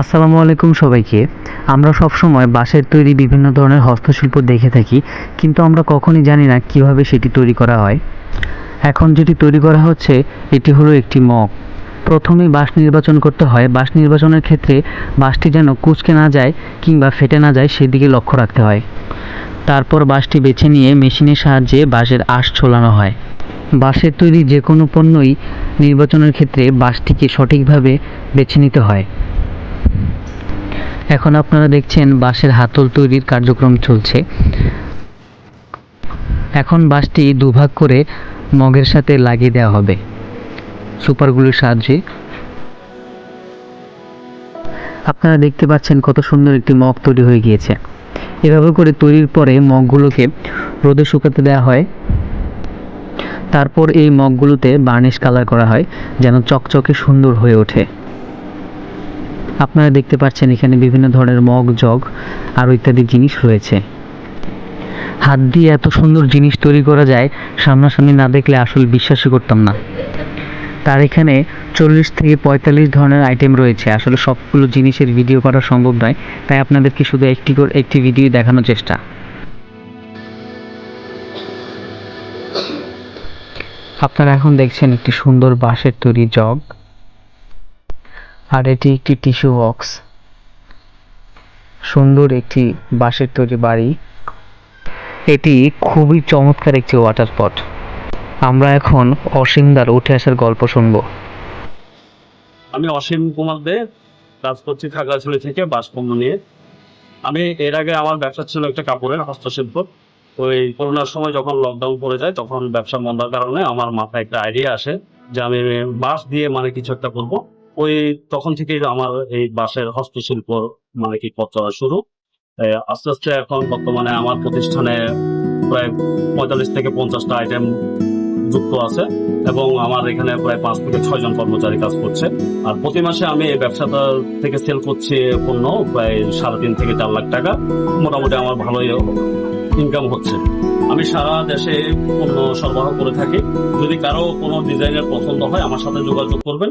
আসসালামু আলাইকুম সবাইকে। আমরা সবসময় বাঁশের তৈরি বিভিন্ন ধরনের হস্তশিল্প দেখে থাকি, কিন্তু আমরা কখনই জানি না কিভাবে সেটি তৈরি করা হয়। এখন যেটি তৈরি করা হচ্ছে এটি হলো একটি মগ। প্রথমেই বাঁশ নির্বাচন করতে হয়। বাঁশ নির্বাচনের ক্ষেত্রে বাঁশটি যেন কুঁচকে না যায় কিংবা ফেটে না যায় সেদিকে লক্ষ্য রাখতে হয়। তারপর বাঁশটি বেছে নিয়ে মেশিনের সাহায্যে বাঁশের আঁশ ছোলানো হয়। বাঁশের তৈরি যে কোনো পণ্যই নির্বাচনের ক্ষেত্রে বাঁশটিকে সঠিকভাবে বেছে নিতে হয়। এখন আপনারা দেখছেন বাঁশের হাতল তৈরির কার্যক্রম চলছে। এখন বাঁশটি দুভাগ করে মগের সাথে লাগিয়ে দেওয়া হবে সুপারগুলোর সাহায্যে। আপনারা দেখতে পাচ্ছেন কত সুন্দর একটি মগ তৈরি হয়ে গিয়েছে। এভাবে করে তৈরির পরে মগগুলোকে রোদে শুকাতে দেওয়া হয়। তারপর এই মগগুলোতে বার্নিশ কালার করা হয় যেন চকচকে সুন্দর হয়ে ওঠে। আপনারা দেখতে পাচ্ছেন এখানে বিভিন্ন ধরনের মগ, জগ আরও ইত্যাদি জিনিস রয়েছে। হাত দিয়ে এত সুন্দর জিনিস তৈরি করা যায়, সামনাসামনি না দেখলে আসলে বিশ্বাসই করতাম না। তার এখানে 40 থেকে 45 ধরনের আইটেম রয়েছে। আসলে সবগুলো জিনিসের ভিডিও করা সম্ভব নয়, তাই আপনাদেরকে শুধু একটি ভিডিও দেখানোর চেষ্টা। আপনারা এখন দেখছেন একটি সুন্দর বাঁশের তৈরি জগ, আর এটি একটি টিস্যু বক্স। সুন্দর একটি বাঁশের তৈরি বাড়ি। এটি খুবই চমৎকার একটি ওয়াটার পট। আমরা এখন অসীমদার উঠে আসার গল্প শুনবো। আমি অসীম কুমার দে, কাজ করছি খাগড়াছড়ি থেকে বাঁশপণ্য নিয়ে। আমি এর আগে আমার ব্যবসা ছিল একটা কাপড়ের হস্তশিল্প। ওই করোনার সময় যখন লকডাউন পড়ে যায় তখন ব্যবসা মন্দার কারণে আমার মাথায় একটা আইডিয়া আসে যে আমি বাঁশ দিয়ে কিছু একটা করবো। ওই তখন থেকেই আমার এই বাঁশের হস্তশিল্প পথ চলা শুরু। আস্তে আস্তে এখন বর্তমানে আমার প্রতিষ্ঠানে প্রায় 45 থেকে 50টা আইটেম যুক্ত আছে এবং আমার এখানে প্রায় 5 থেকে 6 জন কর্মচারী কাজ করছে। আর প্রতি মাসে আমি এই ব্যবসাটা থেকে সেল করছি পণ্য প্রায় 3.5 থেকে 4 লাখ টাকা। মোটামুটি আমার ভালোই ইনকাম হচ্ছে। আমি সারা দেশে পণ্য সরবরাহ করে থাকি। যদি কারো কোনো ডিজাইনের পছন্দ হয় আমার সাথে যোগাযোগ করবেন,